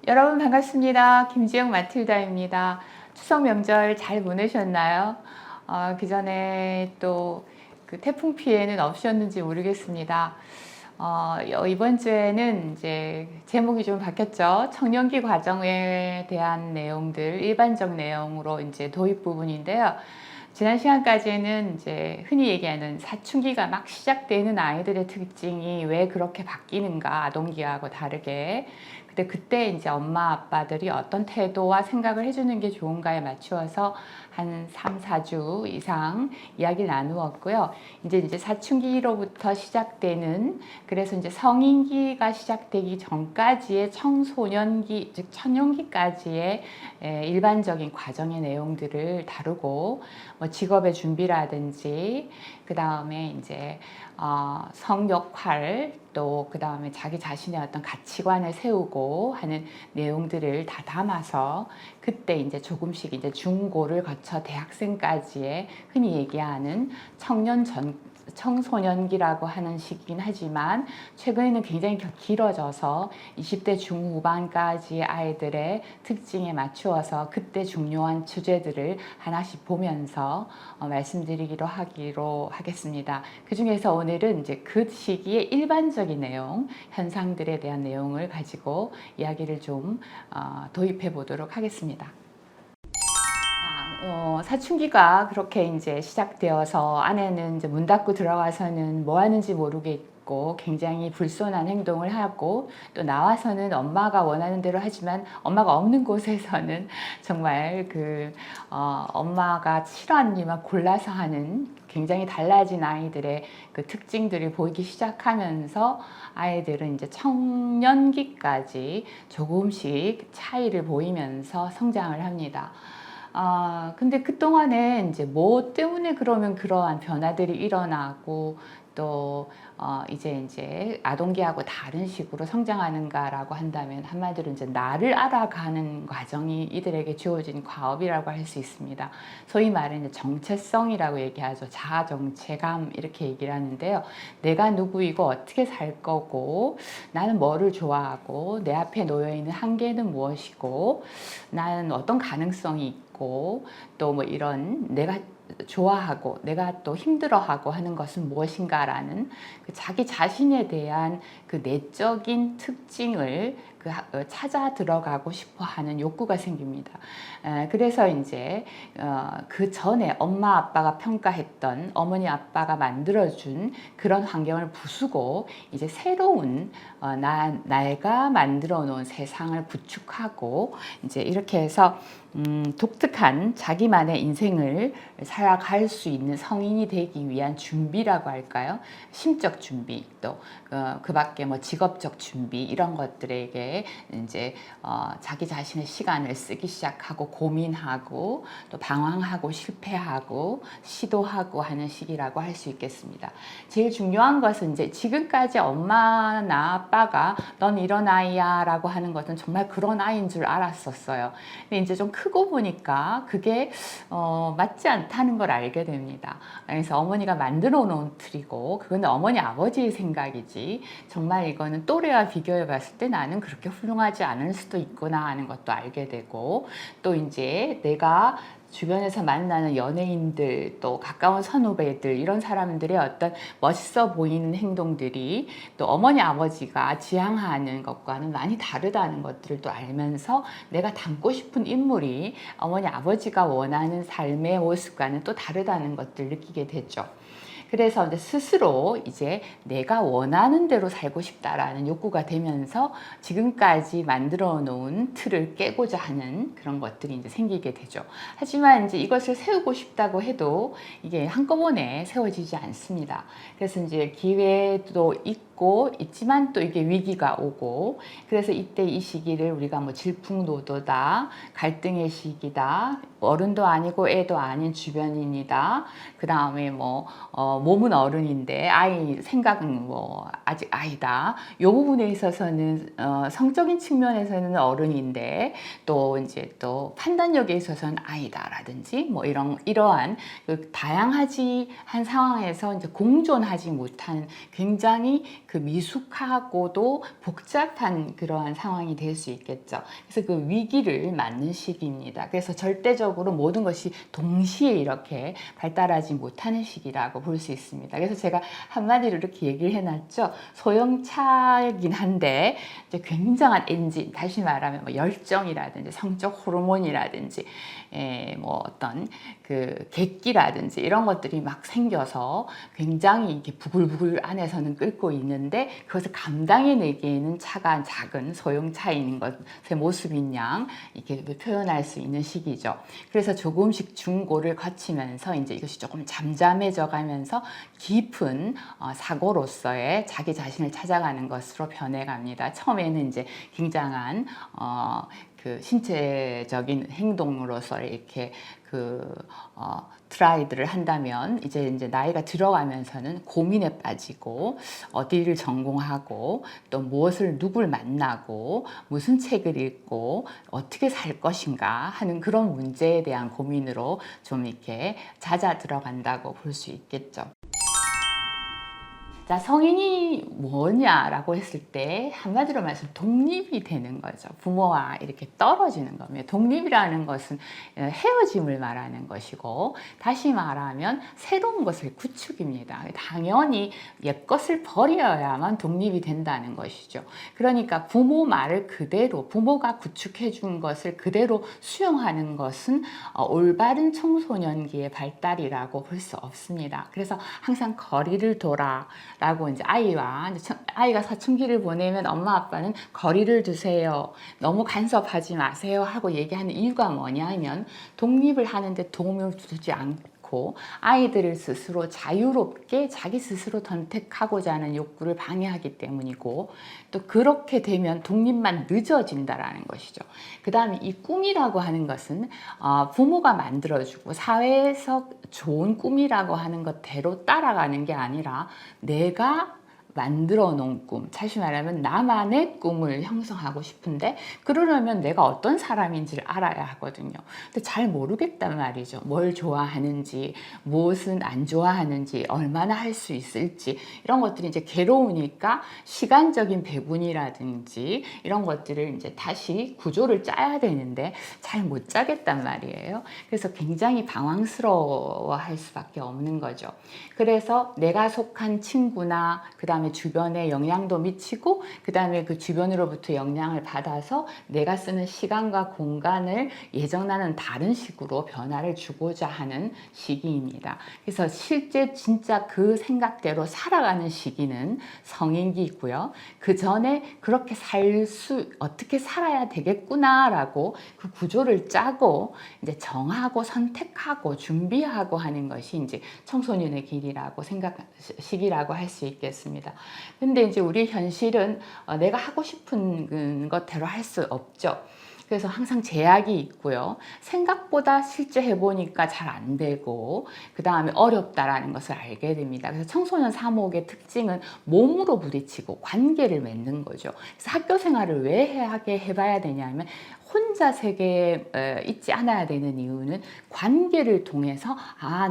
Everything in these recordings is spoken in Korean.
여러분 반갑습니다. 김지영 마틸다입니다. 추석 명절 잘 보내셨나요? 그 전에 또 그 태풍 피해는 없으셨는지 모르겠습니다. 이번 주에는 이제 제목이 좀 바뀌었죠. 청년기 과정에 대한 내용들, 일반적 내용으로 이제 도입 부분인데요. 지난 시간까지는 이제 흔히 얘기하는 사춘기가 막 시작되는 아이들의 특징이 왜 그렇게 바뀌는가, 아동기하고 다르게. 근데 그때 이제 엄마 아빠들이 어떤 태도와 생각을 해주는 게 좋은가에 맞추어서 한 3, 4주 이상 이야기를 나누었고요. 이제 사춘기로부터 시작되는, 그래서 이제 성인기가 시작되기 전까지의 청소년기, 즉 청년기까지의 일반적인 과정의 내용들을 다루고, 뭐 직업의 준비라든지, 그 다음에 이제 성 역할, 또 그 다음에 자기 자신의 어떤 가치관을 세우고 하는 내용들을 다 담아서 그때 이제 조금씩 이제 중고를 거쳐 대학생까지의 흔히 얘기하는 청소년기라고 하는 시기긴 하지만 최근에는 굉장히 길어져서 20대 중후반까지 아이들의 특징에 맞추어서 그때 중요한 주제들을 하나씩 보면서 말씀드리기로 하겠습니다. 그 중에서 오늘은 이제 그 시기의 일반적인 내용, 현상들에 대한 내용을 가지고 이야기를 좀 도입해 보도록 하겠습니다. 사춘기가 그렇게 이제 시작되어서 아내는 이제 문 닫고 들어가서는 뭐 하는지 모르겠고 굉장히 불손한 행동을 하고, 또 나와서는 엄마가 원하는 대로 하지만 엄마가 없는 곳에서는 정말 엄마가 싫어하는 일만 골라서 하는 굉장히 달라진 아이들의 그 특징들이 보이기 시작하면서 아이들은 이제 청년기까지 조금씩 차이를 보이면서 성장을 합니다. 근데 그동안에 이제 뭐 때문에 그러면 그러한 변화들이 일어나고 또 이제 아동기하고 다른 식으로 성장하는가라고 한다면 한마디로 이제 나를 알아가는 과정이 이들에게 주어진 과업이라고 할 수 있습니다. 소위 말하는 정체성이라고 얘기하죠. 자아 정체감 이렇게 얘기를 하는데요. 내가 누구이고 어떻게 살 거고, 나는 뭐를 좋아하고, 내 앞에 놓여 있는 한계는 무엇이고, 나는 어떤 가능성이 있고, 또 뭐 이런 내가 좋아하고 내가 또 힘들어하고 하는 것은 무엇인가라는 자기 자신에 대한 그 내적인 특징을 찾아 들어가고 싶어 하는 욕구가 생깁니다. 그래서 이제 그 전에 엄마 아빠가 평가했던, 어머니 아빠가 만들어준 그런 환경을 부수고 이제 새로운 내가 만들어 놓은 세상을 구축하고 이제 이렇게 해서 독특한 자기만의 인생을 살아갈 수 있는 성인이 되기 위한 준비라고 할까요? 심적 준비, 또 그 밖에 뭐 직업적 준비, 이런 것들에게 이제 자기 자신의 시간을 쓰기 시작하고 고민하고 또 방황하고 실패하고 시도하고 하는 시기라고 할 수 있겠습니다. 제일 중요한 것은 이제 지금까지 엄마나 아빠가 넌 이런 아이야 라고 하는 것은 정말 그런 아이인 줄 알았었어요. 근데 이제 좀 크고 보니까 그게 맞지 않다는 걸 알게 됩니다. 그래서 어머니가 만들어 놓은 틀이고 그건 어머니 아버지의 생각이지 정말 이거는 또래와 비교해 봤을 때 나는 그렇게 훌륭하지 않을 수도 있구나 하는 것도 알게 되고, 또 이제 내가 주변에서 만나는 연예인들, 또 가까운 선후배들, 이런 사람들의 어떤 멋있어 보이는 행동들이 또 어머니 아버지가 지향하는 것과는 많이 다르다는 것들을 또 알면서 내가 닮고 싶은 인물이 어머니 아버지가 원하는 삶의 모습과는 또 다르다는 것들을 느끼게 되죠. 그래서 이제 스스로 이제 내가 원하는 대로 살고 싶다라는 욕구가 되면서 지금까지 만들어 놓은 틀을 깨고자 하는 그런 것들이 이제 생기게 되죠. 하지만 이제 이것을 세우고 싶다고 해도 이게 한꺼번에 세워지지 않습니다. 그래서 이제 기회도 있지만 또 이게 위기가 오고, 그래서 이때 이 시기를 우리가 뭐 질풍노도다, 갈등의 시기다, 어른도 아니고 애도 아닌 주변인이다, 그 다음에 몸은 어른인데 아이 생각은 뭐 아직 아이다. 이 부분에 있어서는 성적인 측면에서는 어른인데 또 이제 또 판단력에 있어서는 아이다라든지 뭐 이러한 그 다양하지 한 상황에서 이제 공존하지 못한 굉장히 그 미숙하고도 복잡한 그러한 상황이 될 수 있겠죠. 그래서 그 위기를 맞는 시기입니다. 그래서 절대적으로 모든 것이 동시에 이렇게 발달하지 못하는 시기라고 볼 수 있습니다. 그래서 제가 한마디로 이렇게 얘기를 해놨죠. 소형차이긴 한데 이제 굉장한 엔진, 다시 말하면 뭐 열정이라든지 성적 호르몬이라든지 뭐 어떤 그 객기라든지 이런 것들이 막 생겨서 굉장히 이렇게 부글부글 안에서는 끓고 있는데 그것을 감당해내기에는 차가 작은 소형차인 것의 모습인 양 이렇게 표현할 수 있는 시기죠. 그래서 조금씩 중고를 거치면서 이제 이것이 조금 잠잠해져 가면서 깊은 사고로서의 자기 자신을 찾아가는 것으로 변해갑니다. 처음에는 이제 굉장한 그 신체적인 행동으로서 이렇게 트라이드를 한다면 이제 나이가 들어가면서는 고민에 빠지고 어디를 전공하고 또 무엇을 누굴 만나고 무슨 책을 읽고 어떻게 살 것인가 하는 그런 문제에 대한 고민으로 좀 이렇게 잦아 들어간다고 볼 수 있겠죠. 자, 성인이 뭐냐라고 했을 때 한마디로 말해서 독립이 되는 거죠. 부모와 이렇게 떨어지는 겁니다. 독립이라는 것은 헤어짐을 말하는 것이고 다시 말하면 새로운 것을 구축입니다. 당연히 옛 것을 버려야만 독립이 된다는 것이죠. 그러니까 부모 말을 그대로 부모가 구축해 준 것을 그대로 수용하는 것은 올바른 청소년기의 발달이라고 볼 수 없습니다. 그래서 항상 거리를 둬라 라고 이제 아이가 사춘기를 보내면 엄마 아빠는 거리를 두세요. 너무 간섭하지 마세요 하고 얘기하는 이유가 뭐냐면 독립을 하는데 도움을 주지 않고 아이들을 스스로 자유롭게 자기 스스로 선택하고자 하는 욕구를 방해하기 때문이고 또 그렇게 되면 독립만 늦어진다라는 것이죠. 그 다음에 이 꿈이라고 하는 것은 부모가 만들어주고 사회에서 좋은 꿈이라고 하는 것대로 따라가는 게 아니라 내가 만들어 놓은 꿈, 다시 말하면 나만의 꿈을 형성하고 싶은데 그러려면 내가 어떤 사람인지를 알아야 하거든요. 근데 잘 모르겠단 말이죠. 뭘 좋아하는지, 무엇은 안 좋아하는지, 얼마나 할 수 있을지 이런 것들이 이제 괴로우니까 시간적인 배분이라든지 이런 것들을 이제 다시 구조를 짜야 되는데 잘 못 짜겠단 말이에요. 그래서 굉장히 방황스러워할 수밖에 없는 거죠. 그래서 내가 속한 친구나 그 다음에 주변에 영향도 미치고 그 다음에 그 주변으로부터 영향을 받아서 내가 쓰는 시간과 공간을 예전과는 다른 식으로 변화를 주고자 하는 시기입니다. 그래서 실제 진짜 그 생각대로 살아가는 시기는 성인기이고요. 그 전에 그렇게 어떻게 살아야 되겠구나라고 그 구조를 짜고 이제 정하고 선택하고 준비하고 하는 것이 이제 청소년의 길이라고 시기라고 할 수 있겠습니다. 근데 이제 우리 현실은 내가 하고 싶은 것대로 할 수 없죠. 그래서 항상 제약이 있고요. 생각보다 실제 해보니까 잘 안 되고 그 다음에 어렵다라는 것을 알게 됩니다. 그래서 청소년 사목의 특징은 몸으로 부딪히고 관계를 맺는 거죠. 그래서 학교 생활을 왜 하게 해봐야 되냐면 혼자 세계에 있지 않아야 되는 이유는 관계를 통해서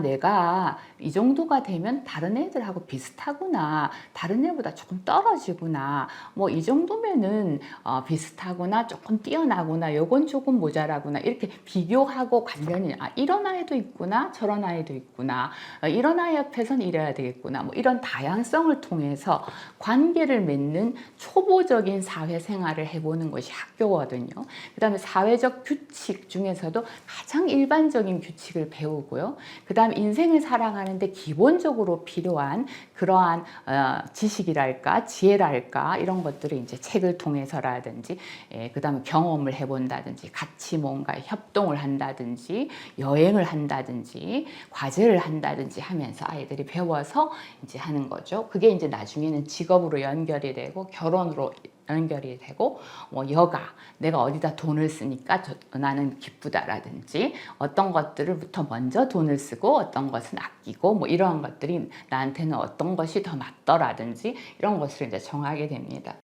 내가 이 정도가 되면 다른 애들하고 비슷하구나, 다른 애보다 조금 떨어지구나, 뭐 이 정도면은 비슷하구나, 조금 뛰어나구나, 요건 조금 모자라구나 이렇게 비교하고 관련이 이런 아이도 있구나, 저런 아이도 있구나, 이런 아이 앞에서는 이래야 되겠구나, 뭐 이런 다양성을 통해서 관계를 맺는 초보적인 사회생활을 해보는 것이 학교거든요. 그 다음에 사회적 규칙 중에서도 가장 일반적인 규칙을 배우고요. 그 다음에 인생을 살아가는데 기본적으로 필요한 그러한 지식이랄까 지혜랄까 이런 것들을 이제 책을 통해서라든지 그 다음에 경험을 해본다든지 같이 뭔가 협동을 한다든지 여행을 한다든지 과제를 한다든지 하면서 아이들이 배워서 이제 하는 거죠. 그게 이제 나중에는 직업으로 연결이 되고 결혼으로 연결이 되고, 뭐 여가, 내가 어디다 돈을 쓰니까 나는 기쁘다라든지, 어떤 것들을부터 먼저 돈을 쓰고 어떤 것은 아끼고, 뭐 이러한 것들이 나한테는 어떤 것이 더 맞더라든지 이런 것을 이제 정하게 됩니다.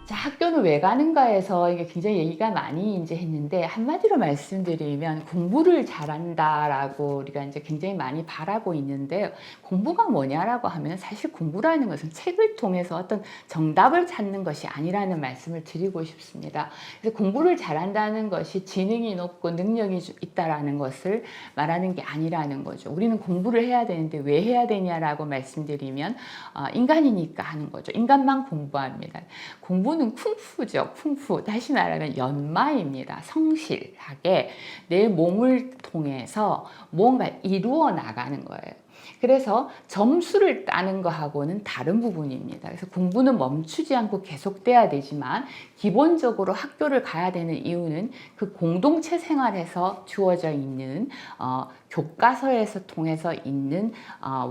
자, 학교는 왜 가는가에서 이게 굉장히 얘기가 많이 이제 했는데, 한마디로 말씀드리면 공부를 잘한다라고 우리가 이제 굉장히 많이 바라고 있는데, 공부가 뭐냐라고 하면 사실 공부라는 것은 책을 통해서 어떤 정답을 찾는 것이 아니라는 말씀을 드리고 싶습니다. 그래서 공부를 잘한다는 것이 지능이 높고 능력이 있다라는 것을 말하는 게 아니라는 거죠. 우리는 공부를 해야 되는데 왜 해야 되냐라고 말씀드리면, 인간이니까 하는 거죠. 인간만 공부합니다. 공부는 쿵푸죠. 쿵푸. 다시 말하면 연마입니다. 성실하게 내 몸을 통해서 뭔가 이루어 나가는 거예요. 그래서 점수를 따는 거하고는 다른 부분입니다. 그래서 공부는 멈추지 않고 계속돼야 되지만, 기본적으로 학교를 가야 되는 이유는 그 공동체 생활에서 주어져 있는 교과서에서 통해서 있는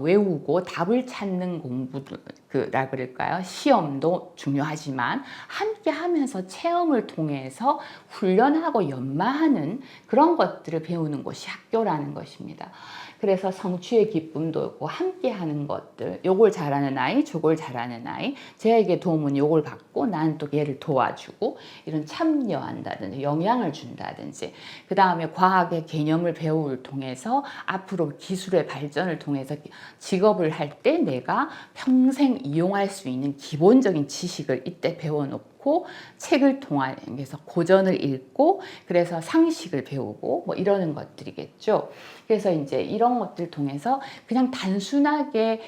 외우고 답을 찾는 공부라 그럴까요? 시험도 중요하지만 함께 하면서 체험을 통해서 훈련하고 연마하는 그런 것들을 배우는 곳이 학교라는 것입니다. 그래서 성취의 기쁨도 있고 함께 하는 것들, 요걸 잘하는 아이, 저걸 잘하는 아이, 쟤에게 도움은 요걸 받고 난 또 얘를 도와주고, 이런 참여한다든지 영향을 준다든지, 그 다음에 과학의 개념을 배움을 통해서 앞으로 기술의 발전을 통해서 직업을 할 때 내가 평생 이용할 수 있는 기본적인 지식을 이때 배워놓고, 책을 통해서 고전을 읽고, 그래서 상식을 배우고 뭐 이러는 것들이겠죠. 그래서 이제 이런 것들 통해서 그냥 단순하게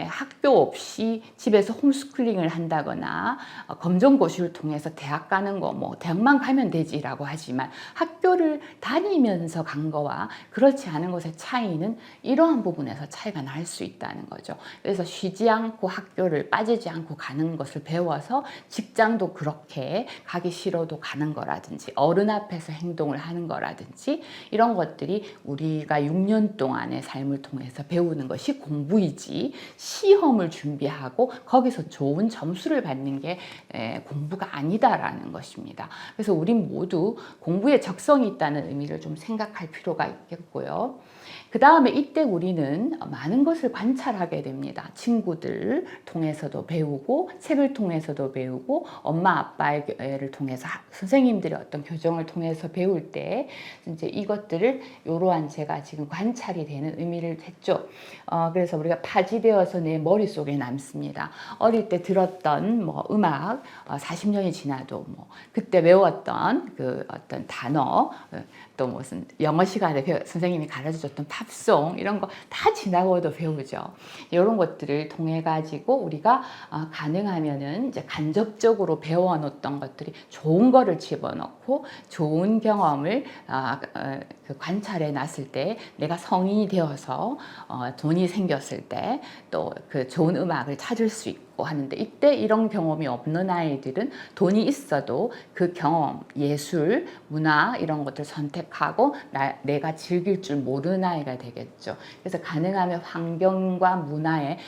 학교 없이 집에서 홈스쿨링을 한다거나 검정고시를 통해서 대학 가는 거, 뭐 대학만 가면 되지라고 하지만, 학교를 다니면서 간 거와 그렇지 않은 것의 차이는 이러한 부분에서 차이가 날 수 있다는 거죠. 그래서 쉬지 않고 학교를 빠지지 않고 가는 것을 배워서 직장도 그렇게 가기 싫어도 가는 거라든지, 어른 앞에서 행동을 하는 거라든지, 이런 것들이 우리가 6년 동안의 삶을 통해서 배우는 것이 공부이지, 시험을 준비하고 거기서 좋은 점수를 받는 게 공부가 아니다라는 것입니다. 그래서 우린 모두 공부에 적성이 있다는 의미를 좀 생각할 필요가 있겠고요. 그 다음에 이때 우리는 많은 것을 관찰하게 됩니다. 친구들 통해서도 배우고, 책을 통해서도 배우고, 엄마 아빠를 통해서, 선생님들의 어떤 교정을 통해서 배울 때 이제 이것들을 이러한 제가 지금 관찰이 되는 의미를 했죠. 그래서 우리가 파지되어서 내 머릿속에 남습니다. 어릴 때 들었던 뭐 음악, 40년이 지나도 뭐 그때 외웠던 그 어떤 단어, 또 무슨 영어 시간에 선생님이 가르쳐줬던 팝송, 이런 거 다 지나고도 배우죠. 이런 것들을 통해 가지고 우리가 가능하면은 이제 간접적으로 배워놓던 것들이 좋은 거를 집어넣고 좋은 경험을 관찰해 놨을 때, 내가 성인이 되어서 돈이 생겼을 때 또 그 좋은 음악을 찾을 수 있고 하는데, 이때 이런 경험이 없는 아이들은 돈이 있어도 그 경험, 예술, 문화 이런 것들 선택하고 내가 즐길 줄 모르는 아이가 되겠죠. 그래서 가능하면 환경과 문화에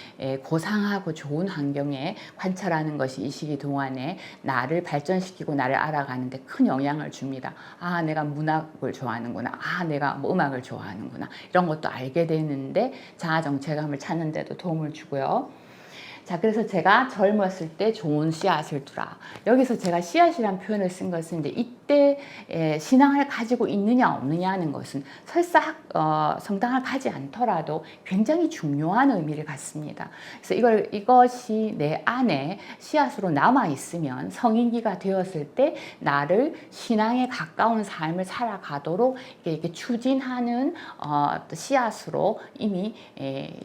고상하고 좋은 환경에 관찰하는 것이 이 시기 동안에 나를 발전시키고 나를 알아가는데 큰 영향을 줍니다. 아, 내가 문학을 좋아하는구나. 아, 내가 뭐 음악을 좋아하는구나. 이런 것도 알게 되는데 자아 정체감을 찾는 데도 도움을 주고요. 자, 그래서 제가 젊었을 때 좋은 씨앗을 두라. 여기서 제가 씨앗이라는 표현을 쓴 것은 이제 이때 신앙을 가지고 있느냐 없느냐는 것은 설사 성당을 가지 않더라도 굉장히 중요한 의미를 갖습니다. 그래서 이것이 내 안에 씨앗으로 남아 있으면 성인기가 되었을 때 나를 신앙에 가까운 삶을 살아가도록 이렇게 추진하는 씨앗으로 이미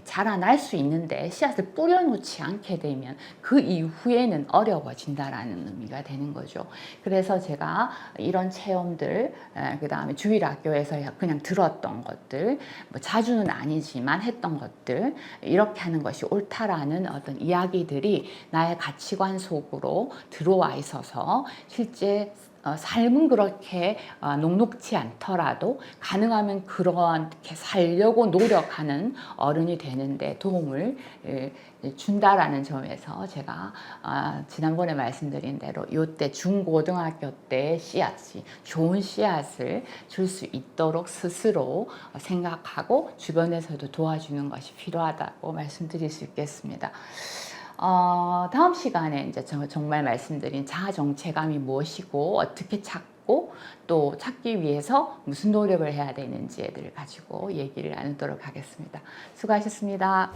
자라날 수 있는데, 씨앗을 뿌려놓지 않게 되면 그 이후에는 어려워진다라는 의미가 되는 거죠. 그래서 제가 이런 체험들, 그 다음에 주일학교에서 그냥 들었던 것들, 뭐 자주는 아니지만 했던 것들, 이렇게 하는 것이 옳다라는 어떤 이야기들이 나의 가치관 속으로 들어와 있어서 실제 삶은 그렇게 녹록지 않더라도 가능하면 그렇게 살려고 노력하는 어른이 되는데 도움을 준다라는 점에서 제가 지난번에 말씀드린 대로 이때 중고등학교 때 씨앗이 좋은 씨앗을 줄 수 있도록 스스로 생각하고 주변에서도 도와주는 것이 필요하다고 말씀드릴 수 있겠습니다. 다음 시간에 이제 정말 말씀드린 자아 정체감이 무엇이고 어떻게 찾고 또 찾기 위해서 무슨 노력을 해야 되는지를 가지고 얘기를 나누도록 하겠습니다. 수고하셨습니다.